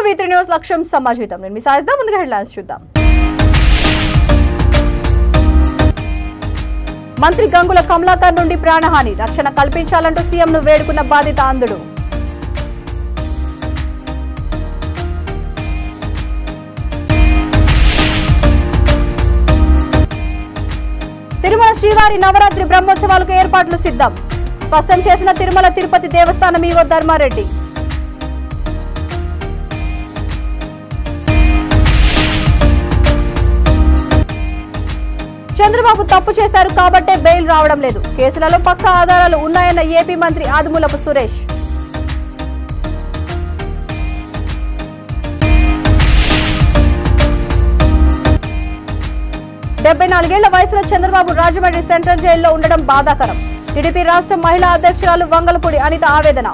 V3 news లక్ష్యం సమాజహితం. నేను మీ సాయిస్దా ముందుగా హెడ్లైన్స్ చూద్దాం. మంత్రి గంగుల కమలాకర్ నుండి ప్రాణహాని, రక్షణ కల్పించాలంటూ సీఎంను వేడుకున్న బాధిత అంధుడు. తిరుమల శ్రీవారి నవరాత్రి బ్రహ్మోత్సవాలకు ఏర్పాట్లు సిద్ధం. స్పష్టం చేసిన తిరుమల తిరుపతి దేవస్థానం ఈవో ధర్మారెడ్డి. చంద్రబాబు తప్పు చేశారు కాబట్టే బెయిల్ రావడం లేదు. కేసులలో పక్కా ఆధారాలు ఉన్నాయన్న ఏపీ మంత్రి ఆదిమూలపు సురేష్. డెబ్బై 4 ఏళ్ల వయసులో చంద్రబాబు రాజమండ్రి సెంట్రల్ జైల్లో ఉండడం బాధాకరం. టీడీపీ రాష్ట్ర మహిళా అధ్యక్షురాలు వంగలపూడి అనిత ఆవేదన.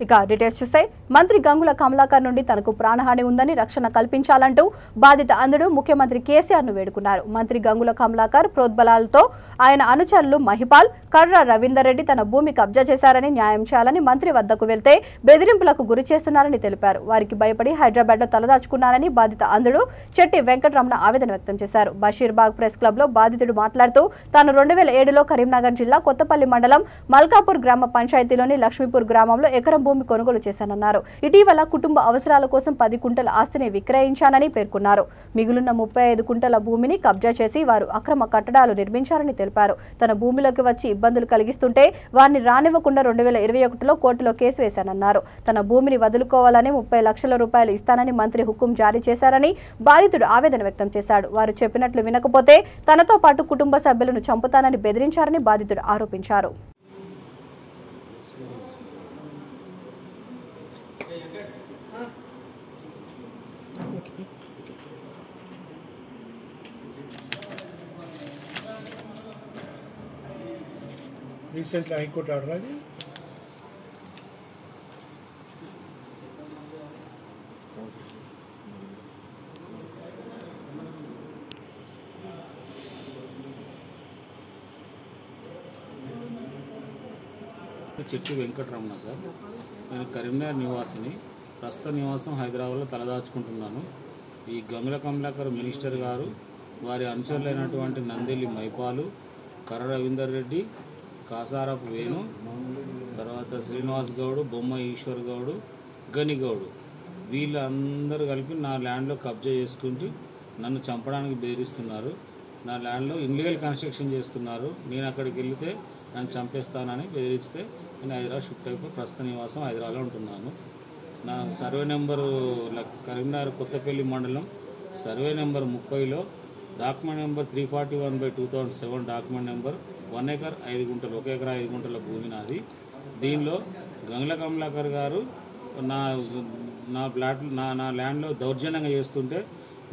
ఇక డీటెయిల్స్ చూస్తే మంత్రి గంగుల కమలాకర్ నుండి తనకు ప్రాణహాని ఉందని రక్షణ కల్పించాలంటూ బాధిత అంధుడు ముఖ్యమంత్రి కేసీఆర్ ను వేడుకున్నారు. మంత్రి గంగుల కమలాకర్ ప్రోద్బలాలతో ఆయన అనుచరులు మహిపాల్, కర్ర రవీందర్ రెడ్డి తన భూమి కబ్జా చేశారని, న్యాయం చేయాలని మంత్రి వద్దకు వెళ్తే బెదిరింపులకు గురి చేస్తున్నారని తెలిపారు. వారికి భయపడి హైదరాబాద్ లో తలదాచుకున్నారని బాధిత అంధుడు చెట్టి వెంకటరమణ ఆవేదన వ్యక్తం చేశారు. బషీర్బాగ్ ప్రెస్ క్లబ్ లో బాధితుడు మాట్లాడుతూ తాను 2007లో కరీంనగర్ జిల్లా కొత్తపల్లి మండలం మల్కాపూర్ గ్రామ పంచాయతీలోని లక్ష్మీపూర్ గ్రామంలో ఎకరం భూమి కొనుగోలు చేశానన్నారు. ఇటీవల కుటుంబ అవసరాల కోసం 10 కుంటల ఆస్తిని విక్రయించానని పేర్కొన్నారు. మిగులున్న 35 కుంటల భూమిని కబ్జా చేసి వారు అక్రమ కట్టడాలు నిర్మించారని తెలిపారు. తన భూమిలోకి వచ్చి ఇబ్బందులు కలిగిస్తుంటే వారిని రానివ్వకుండా 2021లో కోర్టులో కేసు వేశానన్నారు. తన భూమిని వదులుకోవాలని 30 లక్షల రూపాయలు ఇస్తానని మంత్రి హుకుం జారీ చేశారని బాధితుడు ఆవేదన వ్యక్తం చేశాడు. వారు చెప్పినట్లు వినకపోతే తనతో పాటు కుటుంబ సభ్యులను చంపుతానని బెదిరించారని బాధితుడు ఆరోపించారు. Recently, High Court order అది చెట్టి వెంకటరమణ సార్. నేను కరీంనగర్ నివాసిని. ప్రస్తుత నివాసం హైదరాబాద్లో తలదాచుకుంటున్నాను. ఈ గంగుల కమలాకర్ మినిస్టర్ గారు, వారి అనుచరులైనటువంటి నందెల్లి మైపాలు, కర్ర రవీందర్ రెడ్డి, కాసారపు వేణు, తర్వాత శ్రీనివాస్ గౌడు, బొమ్మ ఈశ్వర్ గౌడు, గనిగౌడు, వీళ్ళందరూ కలిపి నా ల్యాండ్లో కబ్జా చేసుకుంటూ నన్ను చంపడానికి బెదిరిస్తున్నారు. నా ల్యాండ్లో ఇన్లీగల్ కన్స్ట్రక్షన్ చేస్తున్నారు. నేను అక్కడికి వెళితే నన్ను చంపేస్తానని బెదిరిస్తే నేను హైదరాబాద్ షిఫ్ట్ అయిపోయి ప్రస్తుత నివాసం హైదరాబాద్లో ఉంటున్నాను. నా సర్వే నెంబరు కరీంనగర్ కొత్తపల్లి మండలం సర్వే నెంబర్ 30లో document number 341/2007 document number 1 acre 5 గుంటలు, 1 ఎకరా 5 గుంటల భూమి నాది. దీనిలో గంగుల కమలాకర్ గారు నా ప్లాట్ నా ల్యాండ్లో దౌర్జన్యంగా చేస్తుంటే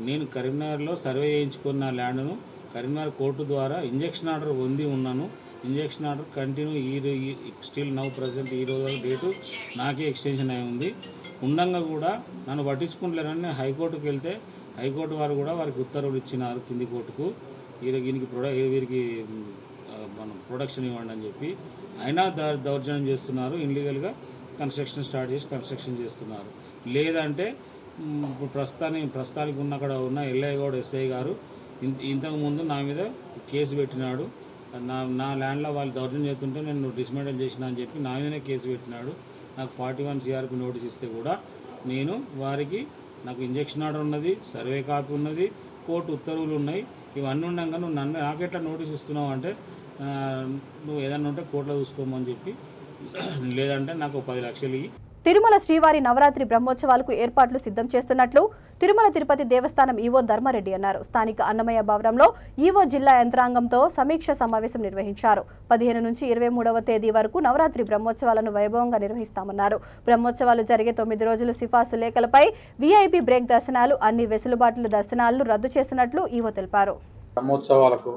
నేను కరీంనగర్లో సర్వే చేయించుకున్న ల్యాండ్ను కరీంనగర్ కోర్టు ద్వారా ఇంజక్షన్ ఆర్డర్ పొంది ఉన్నాను. Injection order continue still now present ఈ రోజు డేటు నాకే ఎక్స్టెన్షన్ అయి ఉంది. ఉండంగా కూడా నన్ను పట్టించుకుంటలేరని హైకోర్టుకు వెళ్తే హైకోర్టు వారు కూడా వారికి ఉత్తర్వులు ఇచ్చినారు కింది కోర్టుకు, వీరికి మనం ప్రొడక్షన్ ఇవ్వండి అని చెప్పి. అయినా దౌర్జన్యం చేస్తున్నారు. ఇన్లీగల్గా కన్స్ట్రక్షన్ స్టార్ట్ చేసి కన్స్ట్రక్షన్ చేస్తున్నారు. లేదంటే ప్రస్తుతానికి అక్కడ ఉన్న ఎల్ఐ గౌడ్ ఎస్ఐ గారు ఇంతకుముందు నా మీద కేసు పెట్టినాడు. నా ల్యాండ్లో వాళ్ళు దౌర్జన్యం చేస్తుంటే నేను డిస్మెంటల్ చేసిన అని చెప్పి నా మీదనే కేసు పెట్టినాడు. నాకు 41 CRP నోటీస్ ఇస్తే కూడా నేను వారికి నాకు ఇంజక్షన్ ఆర్డర్ ఉన్నది, సర్వే కాపీ ఉన్నది, కోర్టు ఉత్తర్వులు ఉన్నాయి. ఇవన్నీ ఉండగా నువ్వు నాకెట్లా నోటీస్ ఇస్తున్నావు అంటే నువ్వు ఏదన్నా ఉంటే కోర్టులో చూసుకోమని చెప్పి, లేదంటే నాకు 10 లక్షలు ఇవి. తిరుమల శ్రీవారి నవరాత్రి బ్రహ్మోత్సవాలకు ఏర్పాట్లు సిద్ధం చేస్తున్నట్లు తిరుమల తిరుపతి దేవస్థానం ఈవో ధర్మారెడ్డి అన్నారు. స్థానిక అన్నమయ్య భవనంలో ఈవో జిల్లా యంత్రాంగంతో సమీక్ష సమావేశం నిర్వహించారు. 15 నుంచి 23వ తేదీ వరకు నవరాత్రి బ్రహ్మోత్సవాలను వైభవంగా నిర్వహిస్తామన్నారు. బ్రహ్మోత్సవాలు జరిగే 9 రోజులు సిఫార్సు లేఖలపై వీఐపీ బ్రేక్ దర్శనాలు, అన్ని వెసులుబాట్ల దర్శనాలను రద్దు చేస్తున్నట్లు ఈవో తెలిపారు. బ్రహ్మోత్సవాలకు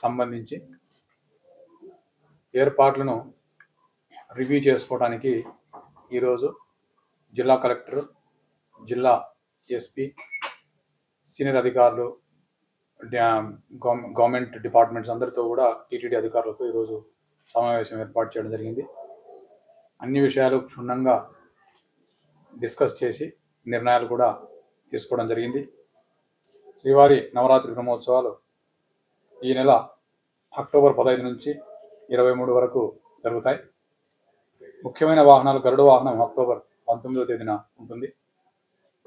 సంబంధించి ఏర్పాట్లను రివ్యూ చేసుకోవడానికి ఈరోజు జిల్లా కలెక్టర్, జిల్లా ఎస్పీ, సీనియర్ అధికారులు, గవర్నమెంట్ డిపార్ట్మెంట్స్ అందరితో కూడా టీటీడీ అధికారులతో ఈరోజు సమావేశం ఏర్పాటు చేయడం జరిగింది. అన్ని విషయాలు క్షుణ్ణంగా డిస్కస్ చేసి నిర్ణయాలు కూడా తీసుకోవడం జరిగింది. శ్రీవారి నవరాత్రి బ్రహ్మోత్సవాలు ఈ నెల అక్టోబర్ 15 నుంచి 23 వరకు జరుగుతాయి. ముఖ్యమైన వాహనాలు గరుడ వాహనం అక్టోబర్ 19వ తేదీన ఉంటుంది.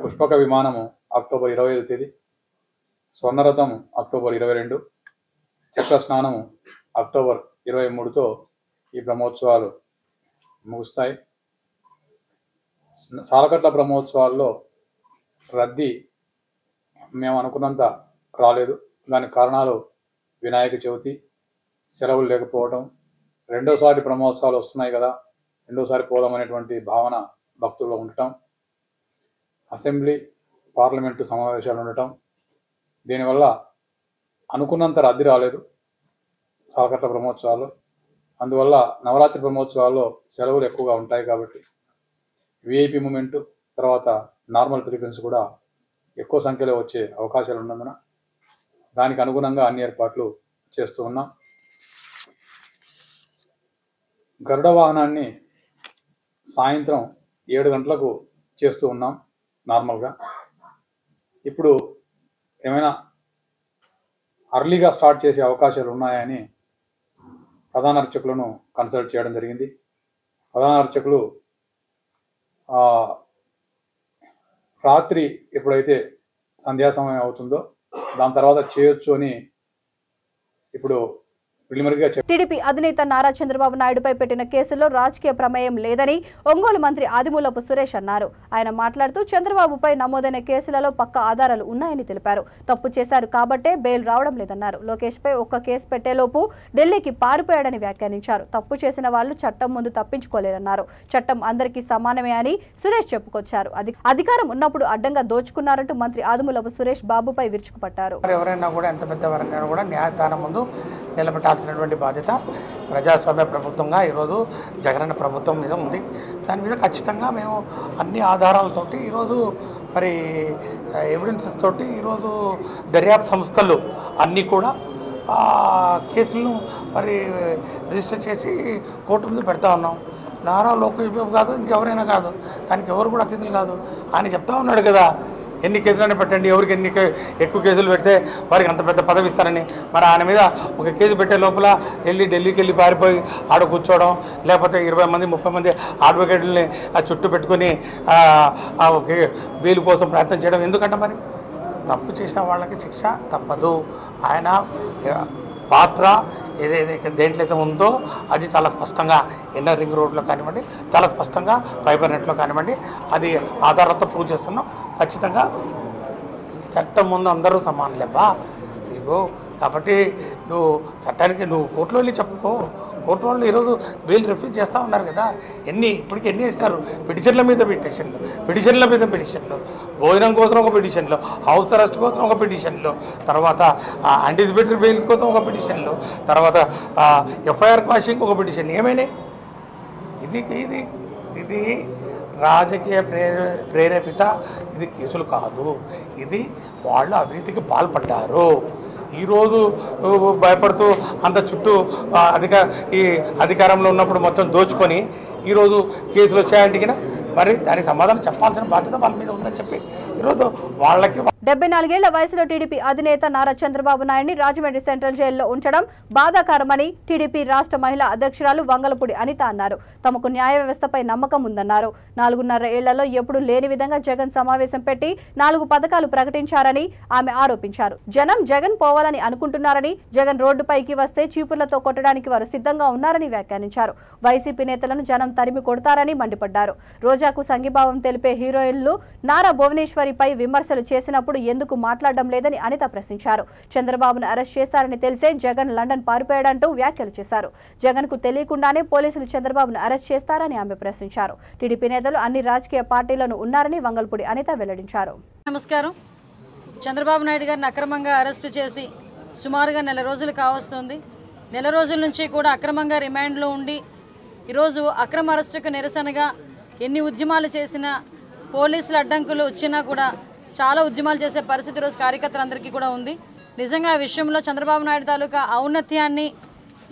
పుష్పక విమానము అక్టోబర్ 25వ తేదీ, స్వర్ణరథం అక్టోబర్ 22, చక్ర స్నానము అక్టోబర్ 23తో ఈ బ్రహ్మోత్సవాలు ముగుస్తాయి. సాలకట్ల బ్రహ్మోత్సవాల్లో రద్దీ మేము అనుకున్నంత రాలేదు. దానికి కారణాలు వినాయక చవితి, సెలవులు లేకపోవడం, రెండోసారి బ్రహ్మోత్సవాలు వస్తున్నాయి కదా, రెండోసారి పోదామనేటువంటి భావన భక్తుల్లో ఉండటం, అసెంబ్లీ పార్లమెంటు సమావేశాలు ఉండటం, దీనివల్ల అనుకున్నంత రద్దీ రాలేదు సాలకట్ల బ్రహ్మోత్సవాల్లో. అందువల్ల నవరాత్రి బ్రహ్మోత్సవాల్లో సెలవులు ఎక్కువగా ఉంటాయి కాబట్టి విఐపి మూమెంట్ తర్వాత నార్మల్ పిలిపిన్స్ కూడా ఎక్కువ సంఖ్యలో వచ్చే అవకాశాలు ఉన్నందున దానికి అనుగుణంగా అన్ని ఏర్పాట్లు చేస్తూ ఉన్నాం. గరుడ వాహనాన్ని సాయంత్రం 7 గంటలకు చేస్తూ ఉన్నాం నార్మల్గా. ఇప్పుడు ఏమైనా అర్లీగా స్టార్ట్ చేసే అవకాశాలు ఉన్నాయని ప్రధాన అర్చకులను కన్సల్ట్ చేయడం జరిగింది. ప్రధాన అర్చకులు రాత్రి ఎప్పుడైతే సంధ్యా సమయం అవుతుందో దాని తర్వాత చేయొచ్చు అని ఇప్పుడు ప్రిలిమినరీగా టీడీపీ అధినేత నారా చంద్రబాబు నాయుడుపై పెట్టిన కేసులో రాజకీయ ప్రమేయం లేదని ఒంగోలు మంత్రి ఆదిమూలపు సురేష్ అన్నారు. ఆయన మాట్లాడుతూ చంద్రబాబుపై నమోదైన కేసులలో పక్కా ఆధారాలు ఉన్నాయని తెలిపారు. తప్పు చేశారు కాబట్టే బెయిల్ రావడం లేదన్నారు. లోకేష్ పై ఒక్క కేసు పెట్టేలోపు ఢిల్లీకి పారిపోయాడని వ్యాఖ్యానించారు. తప్పు చేసిన వాళ్ళు చట్టం ముందు తప్పించుకోలేరన్నారు. చట్టం అందరికీ సమానమే అని సురేష్ చెప్పుకొచ్చారు. అధికారం ఉన్నప్పుడు అడ్డంగా దోచుకున్నారంటూ మంత్రి ఆదిమూలపు సురేష్ బాబుపై విరుచుకుపడ్డారు. ఎవరైనా కూడా ఎంత పెద్దవారైనా కూడా న్యాయస్థానం ముందు నిలబెట్టాల్సినటువంటి బాధ్యత ప్రజాస్వామ్య ప్రభుత్వంగా ఈరోజు జగనన్న ప్రభుత్వం మీద ఉంది. దాని మీద ఖచ్చితంగా మేము అన్ని ఆధారాలతోటి ఈరోజు మరి ఎవిడెన్సెస్ తోటి ఈరోజు దర్యాప్తు సంస్థలు అన్నీ కూడా కేసులను మరి రిజిస్టర్ చేసి కోర్టు ముందు పెడతా ఉన్నాం. నారా లోకేష్ బాబు కాదు, ఇంకెవరైనా కాదు, దానికి ఎవరు కూడా అతిథులు కాదు. ఆయన చెప్తా ఉన్నాడు కదా, ఎన్ని కేసులైనా పెట్టండి, ఎవరికి ఎన్ని ఎక్కువ కేసులు పెడితే వారికి అంత పెద్ద పదవి ఇస్తారని. మరి ఆయన మీద ఒక కేసు పెట్టే లోపల ఢిల్లీకి వెళ్ళి పారిపోయి ఆడ కూర్చోవడం, లేకపోతే 20 మంది 30 మంది అడ్వకేట్లని చుట్టూ పెట్టుకుని బెయిల్ కోసం ప్రయత్నం చేయడం ఎందుకంటే మరి తప్పు చేసిన వాళ్ళకి శిక్ష తప్పదు. ఆయన పాత్ర ఏదైతే దేంట్లో అయితే ఉందో అది చాలా స్పష్టంగా ఇన్నర్ రింగ్ రోడ్లో కానివ్వండి, చాలా స్పష్టంగా ఫైబర్ నెట్లో కానివ్వండి, అది ఆధారాలతో ప్రూవ్ చేస్తున్నాం. ఖచ్చితంగా చట్టం ముందు అందరూ సమానులేబ్బా నీకు. కాబట్టి నువ్వు చట్టానికి నువ్వు కోర్టులో వెళ్ళి చెప్పుకో. కోర్టు వాళ్ళు ఈరోజు బెయిల్ రిఫ్యూజ్ చేస్తూ ఉన్నారు కదా. ఇప్పటికి ఎన్ని ఇస్తారు? పిటిషన్ల మీద పిటిషన్లు, భోజనం కోసం ఒక పిటిషన్లు, హౌస్ అరెస్ట్ కోసం ఒక పిటిషన్లు, తర్వాత యాంటిసిపేటరీ బెయిల్స్ కోసం ఒక పిటిషన్లు, తర్వాత ఎఫ్ఐఆర్ క్వాషింగ్ ఒక పిటిషన్. ఏమైనా ఇది రాజకీయ ప్రేరేపిత ఇది కేసులు కాదు. ఇది వాళ్ళు అవినీతికి పాల్పడ్డారు. ఈరోజు భయపడుతూ అంత చుట్టూ ఈ అధికారంలో ఉన్నప్పుడు మొత్తం దోచుకొని ఈరోజు కేసులు వచ్చాయంటే మరి దానికి సమాధానం చెప్పాల్సిన బాధ్యత వాళ్ళ మీద ఉందని చెప్పి ఈరోజు వాళ్ళకి 74 ఏళ్ల వయసులో టీడీపీ అధినేత నారా చంద్రబాబు నాయుడిని రాజమండ్రి సెంట్రల్ జైల్లో ఉంచడం బాధాకరమని టీడీపీ రాష్ట్ర మహిళా అధ్యక్షురాలు వంగలపూడి అనిత అన్నారు. తమకు న్యాయ వ్యవస్థపై నమ్మకం ఉందన్నారు. 4.5 ఏళ్లలో ఎప్పుడు లేని విధంగా జగన్ సమావేశం పెట్టి 4 పథకాలు ప్రకటించారని ఆమె ఆరోపించారు. జగన్ పోవాలని అనుకుంటున్నారని, జగన్ రోడ్డుపైకి వస్తే చీపుర్లతో కొట్టడానికి వారు సిద్ధంగా ఉన్నారని వ్యాఖ్యానించారు. వైసీపీ నేతలను జనం తరిమి కొడతారని మండిపడ్డారు. రోజాకు సంఘీభావం తెలిపే హీరోయిన్లు నారా భువనేశ్వరిపై విమర్శలు చేసినప్పుడు ఎందుకు మాట్లాడడం లేదని అనిత ప్రశ్నించారు. చంద్రబాబును అరెస్ట్ చేస్తారని తెలిసే జగన్ లండన్ పారిపోయాడంటూ వ్యాఖ్యలు చేశారు. జగన్ కు తెలియకుండానే పోలీసులు చంద్రబాబును అరెస్ట్ చేస్తారని ఆమె ప్రశ్నించారు. టీడీపీ నేతలు అన్ని రాజకీయ పార్టీలను ఉన్నారని వంగల్పూడి అనిత వెల్లడించారు. నమస్కారం. చంద్రబాబు నాయుడు గారిని అక్రమంగా అరెస్టు చేసి సుమారుగా 1 రోజులు కావస్తుంది. 1 రోజుల నుంచి కూడా అక్రమంగా రిమాండ్లో ఉండి ఈరోజు అక్రమ అరెస్టుకు నిరసనగా ఎన్ని ఉద్యమాలు చేసినా, పోలీసుల అడ్డంకులు వచ్చినా కూడా చాలా ఉద్యమాలు చేసే పరిస్థితి ఈరోజు కార్యకర్తలందరికీ కూడా ఉంది. నిజంగా ఆ విషయంలో చంద్రబాబు నాయుడు తాలూకా ఔన్నత్యాన్ని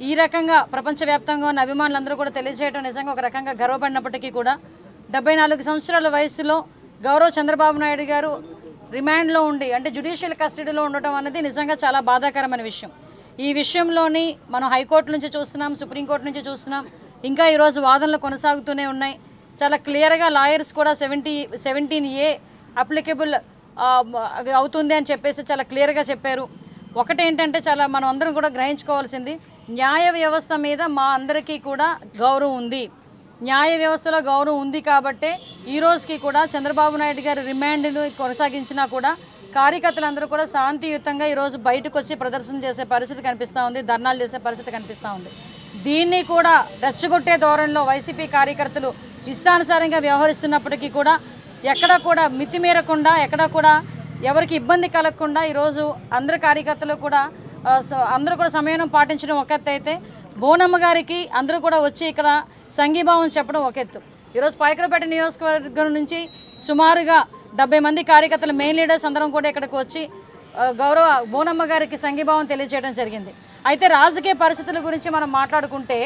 ఈ రకంగా ప్రపంచవ్యాప్తంగా ఉన్న అభిమానులందరూ కూడా తెలియజేయడం నిజంగా ఒక రకంగా గర్వపడినప్పటికీ కూడా 74 సంవత్సరాల వయసులో గౌరవ చంద్రబాబు నాయుడు గారు రిమాండ్లో ఉండి అంటే జ్యుడిషియల్ కస్టడీలో ఉండటం అనేది నిజంగా చాలా బాధాకరమైన విషయం. ఈ విషయంలోని మనం హైకోర్టు నుంచి చూస్తున్నాం, సుప్రీంకోర్టు నుంచి చూస్తున్నాం, ఇంకా ఈరోజు వాదనలు కొనసాగుతూనే ఉన్నాయి. చాలా క్లియర్గా లాయర్స్ కూడా 17A అప్లికబుల్ అవుతుంది అని చెప్పేసి చాలా క్లియర్గా చెప్పారు. ఒకటేంటంటే చాలా మనం అందరం కూడా గ్రహించుకోవాల్సింది, న్యాయ వ్యవస్థ మీద మా అందరికీ కూడా గౌరవం ఉంది. న్యాయ వ్యవస్థలో గౌరవం ఉంది కాబట్టే ఈ రోజుకి కూడా చంద్రబాబు నాయుడు గారి రిమాండ్ను కొనసాగించినా కూడా కార్యకర్తలందరూ కూడా శాంతియుతంగా ఈరోజు బయటకు వచ్చి ప్రదర్శన చేసే పరిస్థితి కనిపిస్తూ ఉంది, ధర్నాలు చేసే పరిస్థితి కనిపిస్తూ ఉంది. దీన్ని కూడా రెచ్చగొట్టే ధోరణిలో వైసీపీ కార్యకర్తలు ఇష్టానుసారంగా వ్యవహరిస్తున్నప్పటికీ కూడా ఎక్కడా కూడా మితిమీరకుండా, ఎక్కడా కూడా ఎవరికి ఇబ్బంది కలగకుండా ఈరోజు అందరు కార్యకర్తలు కూడా అందరూ కూడా సమయం పాటించడం ఒక ఎత్తు అయితే, బోనమ్మ గారికి అందరూ కూడా వచ్చి ఇక్కడ సంఘీభావం చెప్పడం ఒక ఎత్తు. ఈరోజు పాయకరపేట నియోజకవర్గం నుంచి సుమారుగా 70 మంది కార్యకర్తలు మెయిన్ లీడర్స్ అందరం కూడా ఇక్కడికి వచ్చి గౌరవ బోనమ్మ గారికి సంఘీభావం తెలియజేయడం జరిగింది. అయితే రాజకీయ పరిస్థితుల గురించి మనం మాట్లాడుకుంటే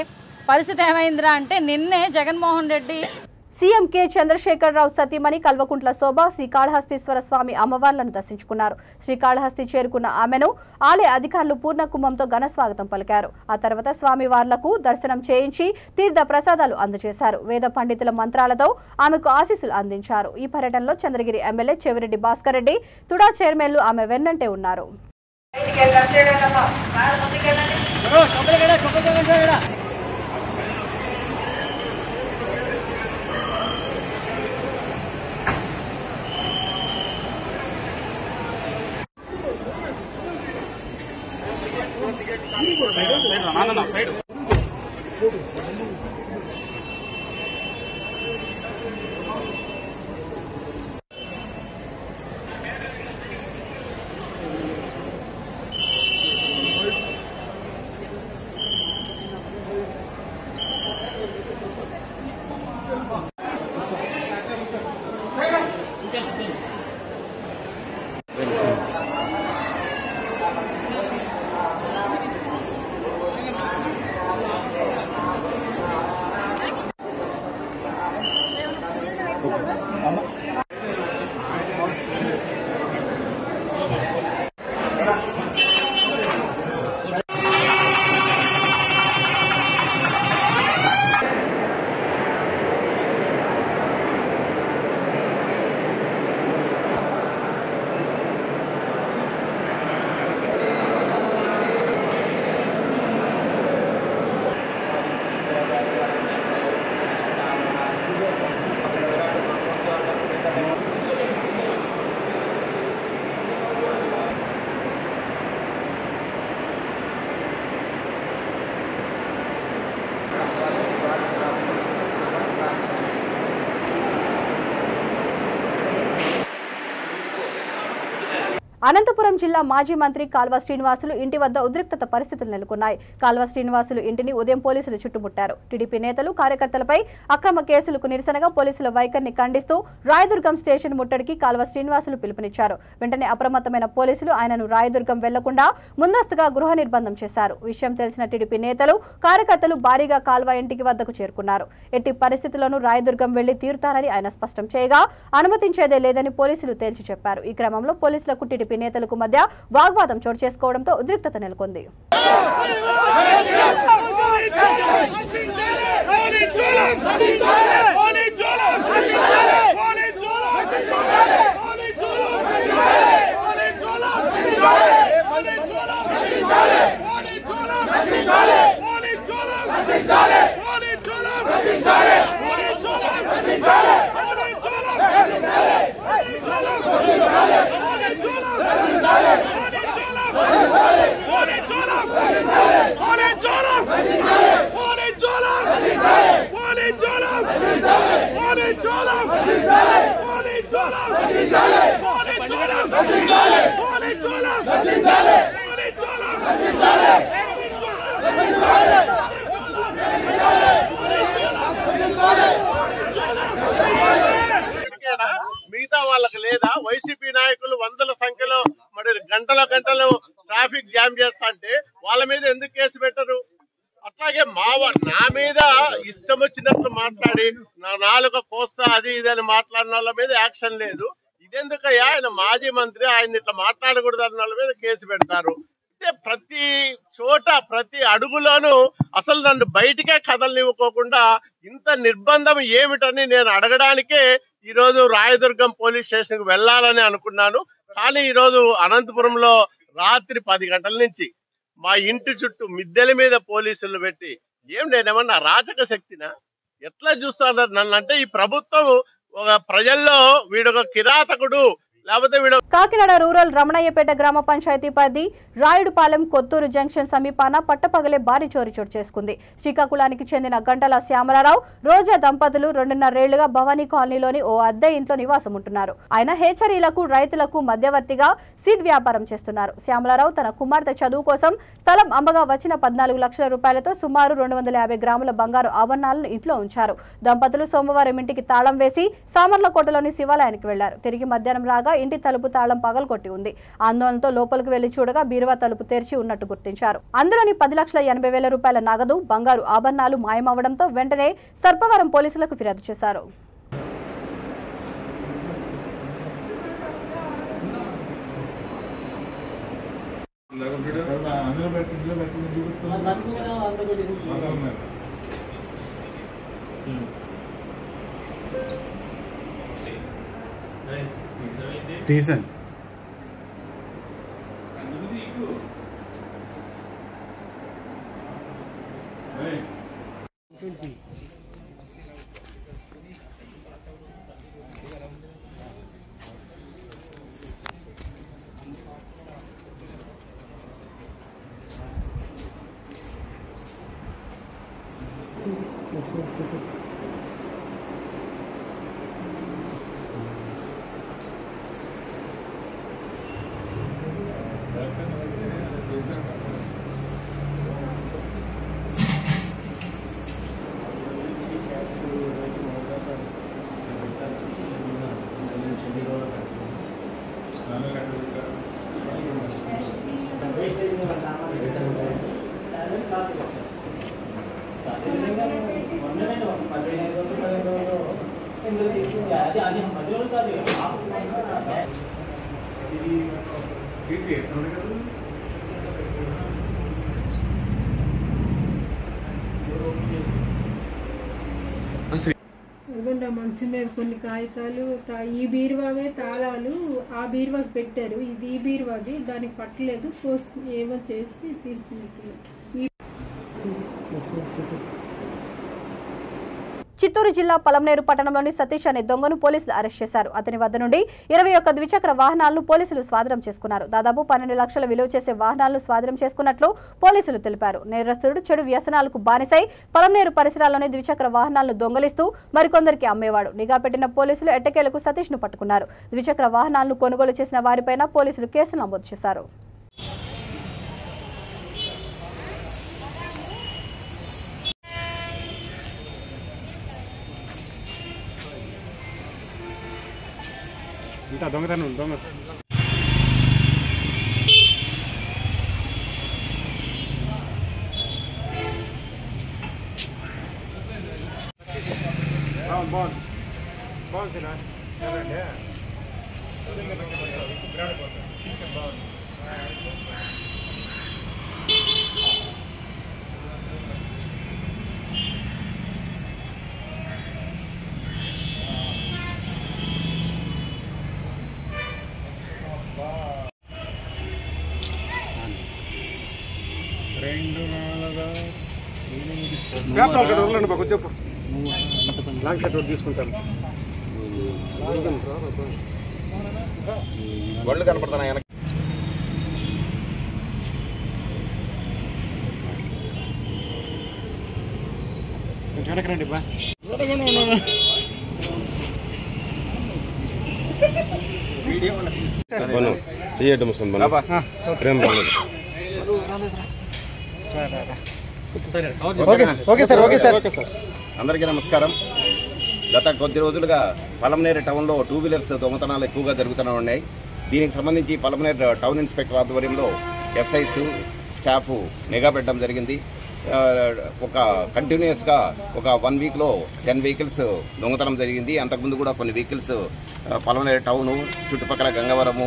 పరిస్థితి ఏమైందిరా అంటే, నిన్నే జగన్మోహన్ రెడ్డి సీఎం కె చంద్రశేఖరరావు సతీమణి కల్వకుంట్ల శోభ శ్రీకాళహస్తీశ్వర స్వామి అమ్మవార్లను దర్శించుకున్నారు. శ్రీకాళహస్తి చేరుకున్న ఆమెను ఆలయ అధికారులు పూర్ణ కుంభంతో ఘన స్వాగతం పలికారు. ఆ తర్వాత స్వామివార్లకు దర్శనం చేయించి తీర్థ ప్రసాదాలు అందజేశారు. వేద పండితుల మంత్రాలతో ఆమెకు ఆశీస్సులు అందించారు. ఈ పర్యటనలో చంద్రగిరి ఎమ్మెల్యే చెవిరెడ్డి భాస్కర్ రెడ్డి, తుడా చైర్మన్లు ఆమె వెన్నంటే ఉన్నారు. అనంతపురం జిల్లా మాజీ మంత్రి కాల్వ శ్రీనివాసులు ఇంటి వద్ద ఉద్రిక్తత పరిస్థితులు నెలకొన్నాయి. కాల్వ శ్రీనివాసులు ఇంటిని ఉదయం పోలీసులు చుట్టుముట్టారు. టీడీపీ నేతలు కార్యకర్తలపై అక్రమ కేసులకు నిరసనగా పోలీసుల వైఖరిని ఖండిస్తూ రాయదుర్గం స్టేషన్ ముట్టడికి కాల్వ శ్రీనివాసులు పిలుపునిచ్చారు. వెంటనే అప్రమత్తమైన పోలీసులు ఆయనను రాయదుర్గం వెళ్లకుండా ముందస్తుగా గృహ నిర్బంధం చేశారు. విషయం తెలిసిన టీడీపీ నేతలు కార్యకర్తలు భారీగా కాల్వ ఇంటికి వద్దకు చేరుకున్నారు. ఎట్టి పరిస్థితుల్లోనూ రాయదుర్గం వెళ్లి తీరుతానని ఆయన స్పష్టం చేయగా అనుమతించేదే లేదని పోలీసులు తేల్చి చెప్పారు. ఈ క్రమంలో పోలీసులకు టీడీపీ నేతలకు మధ్య వాగ్వాదం చోటు చేసుకోవడంతో ఉద్రిక్తత నెలకొంది. మిగతా వాళ్ళకి లేదా? వైసీపీ నాయకులు వందల సంఖ్యలో మరి గంటలు ట్రాఫిక్ జామ్ చేస్తా అంటే వాళ్ళ మీద ఎందుకు కేసు పెట్టరు? అట్లా అట్లాగే నా మీద ఇష్టం వచ్చినట్లు మాట్లాడి నా నాలుక కోస్తా అది ఇది అని మాట్లాడిన వాళ్ళ మీద యాక్షన్ లేదు. ఇదెందుకయ్యా, ఆయన మాజీ మంత్రి, ఆయన ఇట్లా మాట్లాడకూడదు అన్న వాళ్ళ మీద కేసు పెడతారు. అంటే ప్రతి చోట ప్రతి అడుగులోనూ అసలు నన్ను బయటికే కదలనివ్వకోకుండా ఇంత నిర్బంధం ఏమిటని నేను అడగడానికే ఈరోజు రాయదుర్గం పోలీస్ స్టేషన్ కు వెళ్ళాలని అనుకున్నాను. కానీ ఈరోజు అనంతపురంలో రాత్రి 10 గంటల నుంచి మా ఇంటి చుట్టూ మిద్దెల మీద పోలీసులు పెట్టి నేనేమన్నా రాచక శక్తినా ఎట్లా చూస్తున్నారు నన్ను? అంటే ఈ ప్రభుత్వం ఒక ప్రజల్లో వీడొక కిరాతకుడు లేకపోతే వీడు. కాకినాడ రూరల్ రమణయ్యపేట గ్రామ పంచాయతీ పరిధి రాయుడుపాలెం కొత్తూరు జంక్షన్ సమీపాన పట్టపగలే భారీ చోరీ చోటు చేసుకుంది. శ్రీకాకుళానికి చెందిన గంటల శ్యామలరావు, రోజా దంపతులు 2.5 ఏళ్లుగా భవానీ కాలనీలోని ఓ అద్దె ఇంట్లో నివాసం ఉంటున్నారు. ఆయన హేచరీలకు రైతులకు మధ్యవర్తిగా సీడ్ వ్యాపారం చేస్తున్నారు. శ్యామలరావు తన కుమార్తె చదువు కోసం స్థలం అమ్మగా వచ్చిన 14 లక్షల రూపాయలతో సుమారు 250 గ్రాముల బంగారు ఆభరణాలను ఇంట్లో ఉంచారు. దంపతులు సోమవారం ఇంటికి తాళం వేసి సామర్లకోటలోని శివాలయానికి వెళ్లారు. తిరిగి మధ్యాహ్నం రాగా ఇంటి తలుపు తాళం పగలకొట్టి ఉంది. ఆందోళనతో లోపలికి వెళ్లి చూడగా బీరువా తలుపు తెరిచి ఉన్నట్టు గుర్తించారు. అందులోని 10,80,000 రూపాయల నగదు, బంగారు ఆభరణాలు మాయమవడంతో వెంటనే సర్పవరం పోలీసులకు ఫిర్యాదు చేశారు. తీసాను. మంచం మీద కొన్ని కాగితాలు, ఈ బీరువావే తాళాలు ఆ బీరువాకి పెట్టారు. ఇది ఈ బీరువాది, దానికి పట్టలేదు, ఏమో చేసి తీసుకున్నట్టు. చిత్తూరు జిల్లా పలమనేరు పట్టణంలోని సతీష్ అనే దొంగను పోలీసులు అరెస్ట్ చేశారు. అతని వద్ద నుండి 21 ద్విచక్ర వాహనాలను పోలీసులు స్వాధీనం చేసుకున్నారు. దాదాపు 12 లక్షల విలువ చేసే వాహనాలను స్వాధీనం చేసుకున్నట్లు పోలీసులు తెలిపారు. నేరస్తుడు చెడు వ్యసనాలకు బానిసై పలమనేరు పరిసరాల్లోని ద్విచక్ర వాహనాలను దొంగలిస్తూ మరికొందరికి అమ్మేవాడు. నిఘా పెట్టిన పోలీసులు ఎట్టకేలకు సతీష్ ను పట్టుకున్నారు. ద్విచక్ర వాహనాలను కొనుగోలు చేసిన వారిపైన పోలీసులు కేసులు నమోదు చేశారు. ఇంత దొంగతనం దొంగ లాంగ్ షర్ట్ ఒకటి తీసుకుంటాను. గొళ్ళు కనపడతాను వెనక. కొంచెం వెనక రండి బా. చేయటం ప్రేమ అందరికీ నమస్కారం. గత కొద్ది రోజులుగా పలమనేరు టౌన్లో 2 వీలర్స్ దొంగతనాలు ఎక్కువగా జరుగుతూనే ఉన్నాయి. దీనికి సంబంధించి పలమనేరు టౌన్ ఇన్స్పెక్టర్ ఆధ్వర్యంలో ఎస్ఐస్ స్టాఫ్ నిఘా పెట్టడం జరిగింది. ఒక కంటిన్యూస్గా ఒక 1 వీక్లో 10 వెహికల్స్ దొంగతనం జరిగింది. అంతకుముందు కూడా కొన్ని వెహికల్స్ పలమనేరు టౌను, చుట్టుపక్కల గంగవరము,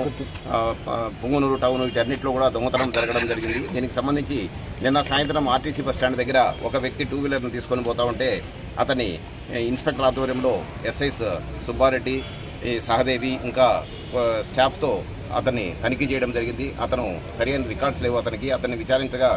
పుంగనూరు టౌను వీటన్నిటిలో కూడా దొంగతనం జరగడం జరిగింది. దీనికి సంబంధించి నిన్న సాయంత్రం ఆర్టీసీ బస్ స్టాండ్ దగ్గర ఒక వ్యక్తి 2 వీలర్ను తీసుకొని పోతా ఉంటే అతని ఇన్స్పెక్టర్ ఆధ్వర్యంలో ఎస్ఐస్ సుబ్బారెడ్డి, సహదేవి ఇంకా స్టాఫ్తో అతన్ని తనిఖీ చేయడం జరిగింది. అతను సరైన రికార్డ్స్ లేవు అతన్ని విచారించగా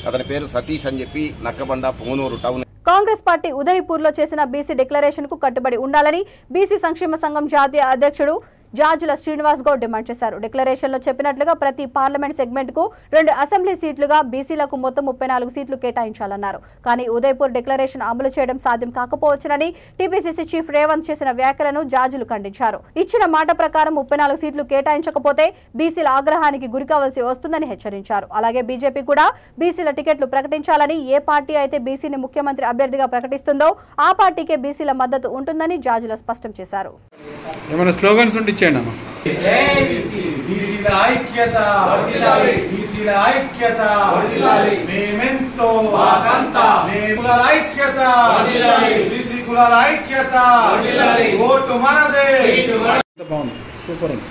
అతని పేరు సతీష్ అని చెప్పి నక్కబండ, పుంగనూరు టౌన్. కాంగ్రెస్ పార్టీ ఉదయపూర్లో చేసిన బీసీ డిక్లరేషన్ కు కట్టుబడి ఉండాలని బీసీ సంక్షేమ సంఘం జాతీయ అధ్యక్షుడు జాజుల శ్రీనివాస్ గౌడ్ డిమాండ్ చేశారు. డిక్లరేషన్ లో చెప్పినట్లుగా ప్రతి పార్లమెంట్ సెగ్మెంట్ కు 2 అసెంబ్లీ సీట్లుగా బీసీలకు మొత్తం 34 సీట్లు కేటాయించాలన్నారు. కానీ ఉదయపూర్ డిక్లరేషన్ అమలు చేయడం సాధ్యం కాకపోవచ్చునని టీపీసీసీ చీఫ్ రేవంత్ చేసిన వ్యాఖ్యలను జాజులు ఖండించారు. ఇచ్చిన మాట ప్రకారం 34 సీట్లు కేటాయించకపోతే బీసీల ఆగ్రహానికి గురికావాల్సి వస్తుందని హెచ్చరించారు. అలాగే బీజేపీ కూడా బీసీల టికెట్లు ప్రకటించాలని, ఏ పార్టీ అయితే బీసీని ముఖ్యమంత్రి అభ్యర్థిగా ప్రకటిస్తుందో ఆ పార్టీకే బీసీల మద్దతు ఉంటుందని జాజుల స్పష్టం చేశారు. ఏమైనా స్లోగన్స్ ఉంటే ఇచ్చేయండి అమ్మా. బీసీల ఐక్యత, బీసీల ఐక్యత, మేమెంతో కులాల ఐక్యత, బీసీ కులాల ఐక్యత, ఓటు మనదే. బాగుంది, సూపర్ ఉంది.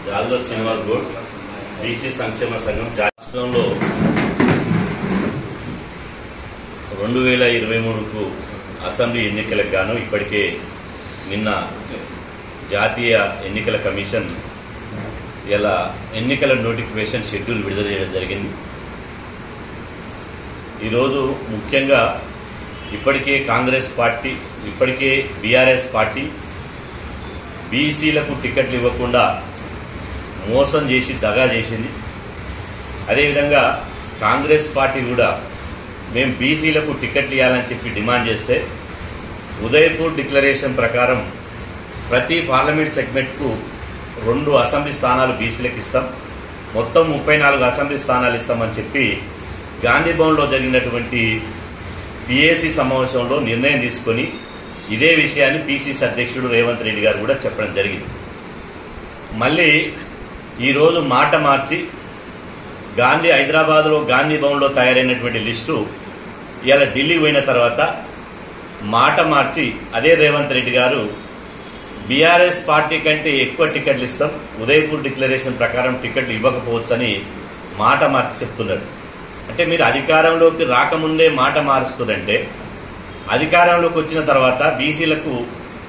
జాజుల శ్రీనివాస్ గౌడ్, బీసీ సంక్షేమ సంఘం. రాష్ట్రంలో 2023కు అసెంబ్లీ ఎన్నికలకు గాను ఇప్పటికే నిన్న జాతీయ ఎన్నికల కమిషన్ ఇలా ఎన్నికల నోటిఫికేషన్ షెడ్యూల్ విడుదల చేయడం జరిగింది. ఈరోజు ముఖ్యంగా ఇప్పటికే కాంగ్రెస్ పార్టీ, ఇప్పటికే బీఆర్ఎస్ పార్టీ బీసీలకు టికెట్లు ఇవ్వకుండా మోసం చేసి దగా చేసింది. అదేవిధంగా కాంగ్రెస్ పార్టీ కూడా మేము బీసీలకు టికెట్లు ఇవ్వాలని చెప్పి డిమాండ్ చేస్తే ఉదయపూర్ డిక్లరేషన్ ప్రకారం ప్రతి పార్లమెంట్ సెగ్మెంట్కు 2 అసెంబ్లీ స్థానాలు బీసీలకు ఇస్తాం, మొత్తం 34 అసెంబ్లీ స్థానాలు ఇస్తామని చెప్పి గాంధీ భవన్లో జరిగినటువంటి పిఏసీ సమావేశంలో నిర్ణయం తీసుకొని ఇదే విషయాన్ని పిసిసి అధ్యక్షుడు రేవంత్ రెడ్డి గారు కూడా చెప్పడం జరిగింది. మళ్ళీ ఈరోజు మాట మార్చి హైదరాబాద్లో గాంధీ భవన్లో తయారైనటువంటి లిస్టు ఇలా ఢిల్లీకి పోయిన తర్వాత మాట మార్చి అదే రేవంత్ రెడ్డి గారు బీఆర్ఎస్ పార్టీ కంటే ఎక్కువ టికెట్లు ఇస్తాం, ఉదయపూర్ డిక్లరేషన్ ప్రకారం టికెట్లు ఇవ్వకపోవచ్చని మాట మార్చి చెప్తున్నారు. అంటే మీరు అధికారంలోకి రాకముందే మాట మారుస్తుందంటే అధికారంలోకి వచ్చిన తర్వాత బీసీలకు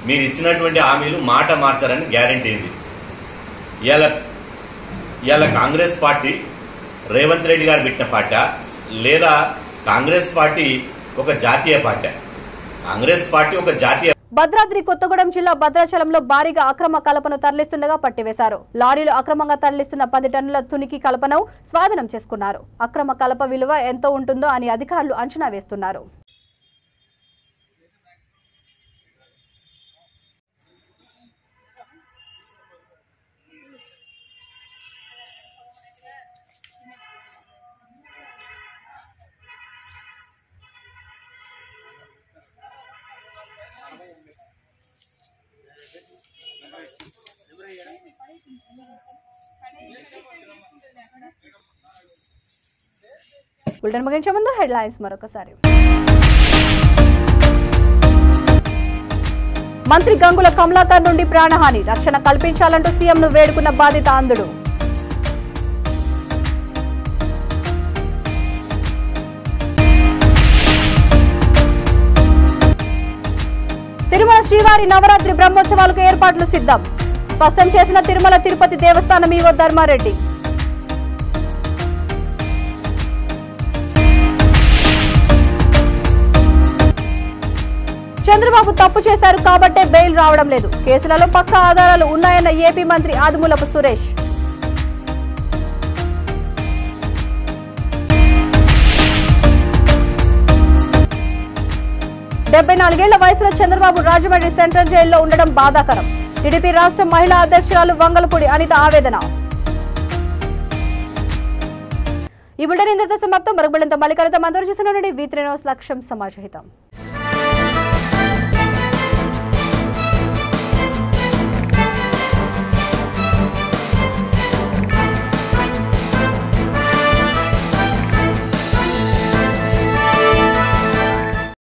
మీరు ఇచ్చినటువంటి హామీలు మాట మార్చారని గ్యారెంటీ ఉంది. ఇవాళ కాంగ్రెస్ పార్టీ రేవంత్ రెడ్డి గారు పెట్టిన పార్టీ లేదా కాంగ్రెస్ పార్టీ ఒక జాతీయ పార్టీ? కాంగ్రెస్ పార్టీ ఒక జాతీయ. భద్రాద్రి కొత్తగూడెం జిల్లా భద్రాచలంలో భారీగా అక్రమ కలపను తరలిస్తుండగా పట్టివేశారు. లారీలో అక్రమంగా తరలిస్తున్న 10 టన్నుల తునికి కలపను స్వాధీనం చేసుకున్నారు. అక్రమ కలప విలువ ఎంతో ఉంటుందో అని అధికారులు అంచనా వేస్తున్నారు. బులెటిన్ ముగించే ముందు హెడ్లైన్స్ మరొకసారి. మంత్రి గంగుల కమలాకర్ నుండి ప్రాణహాని, రక్షణ కల్పించాలంటూ సీఎంను వేడుకున్న బాధిత అంధుడు. తిరుమల శ్రీవారి నవరాత్రి బ్రహ్మోత్సవాలకు ఏర్పాట్లు సిద్ధం, స్పష్టం చేసిన తిరుమల తిరుపతి దేవస్థానం ఈవో ధర్మారెడ్డి. చంద్రబాబు తప్పు చేశారు కాబట్టే బెయిల్ రావడం లేదు, కేసులలో పక్కా ఆధారాలు ఉన్నాయన్న ఏపీ మంత్రి ఆదిమూలపు సురేష్. డెబ్బై 4 ఏళ్ల వయసులో చంద్రబాబు రాజమండ్రి సెంట్రల్ జైల్లో ఉండడం బాధాకరం. టీడీపీ రాష్ట్ర మహిళా అధ్యక్షురాలు వంగలపూడి అనిత ఆవేదన. ఈ బులెటిన్ ఇంతటితో సమాప్తం. మరొక బులెటిన్తో మళ్ళీ కలుద్దాం. అందరూ చూసిన V3 న్యూస్ లక్ష్యం సమాజహితం.